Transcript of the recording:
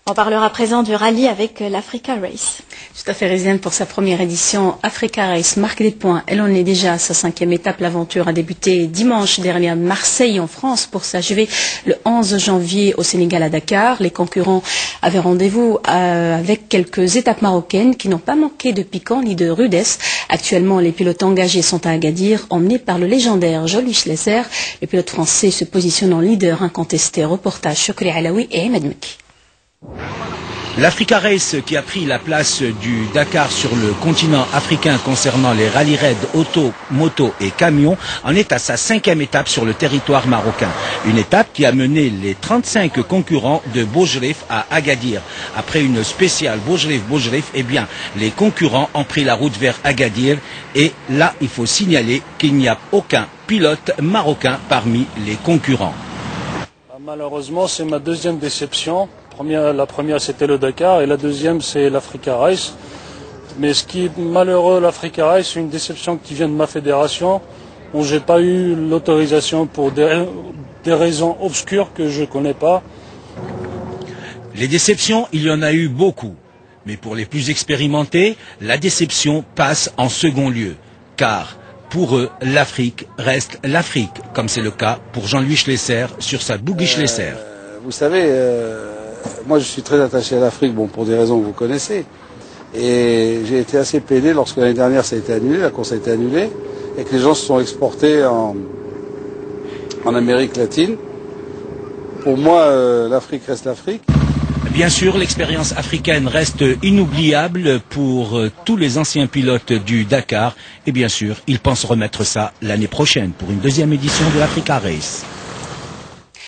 On parlera à présent du rallye avec l'Africa Race. Tout à fait, Réziane, pour sa première édition, Africa Race marque des points. Elle en est déjà à sa 5e étape. L'aventure a débuté dimanche dernier à Marseille, en France, pour s'achever le 11 janvier au Sénégal à Dakar. Les concurrents avaient rendez-vous avec quelques étapes marocaines qui n'ont pas manqué de piquant ni de rudesse. Actuellement, les pilotes engagés sont à Agadir, emmenés par le légendaire Joly Schlesser. Le pilote français se positionne en leader incontesté. Reportage Chokri Alaoui et Ahmed Mekki. L'Africa Race qui a pris la place du Dakar sur le continent africain concernant les rallye raids auto, moto et camions en est à sa 5e étape sur le territoire marocain. Une étape qui a mené les 35 concurrents de Bougerif à Agadir. Après une spéciale Bougerif, eh bien, les concurrents ont pris la route vers Agadir et là, il faut signaler qu'il n'y a aucun pilote marocain parmi les concurrents. Malheureusement, c'est ma 2e déception. La première, c'était le Dakar et la 2e, c'est l'Africa Race. Mais ce qui est malheureux, l'Africa Race, c'est une déception qui vient de ma fédération, où j'ai pas eu l'autorisation pour des raisons obscures que je connais pas. Les déceptions, il y en a eu beaucoup. Mais pour les plus expérimentés, la déception passe en second lieu. Car pour eux, l'Afrique reste l'Afrique, comme c'est le cas pour Jean-Louis Schlesser sur sa Buggy Schlesser. Vous savez, moi je suis très attaché à l'Afrique, bon, pour des raisons que vous connaissez. Et j'ai été assez peiné lorsque l'année dernière ça a été annulé, la course a été annulée, et que les gens se sont exportés en Amérique latine. Pour moi, l'Afrique reste l'Afrique. Bien sûr, l'expérience africaine reste inoubliable pour tous les anciens pilotes du Dakar. Et bien sûr, ils pensent remettre ça l'année prochaine pour une 2e édition de l'Africa Race.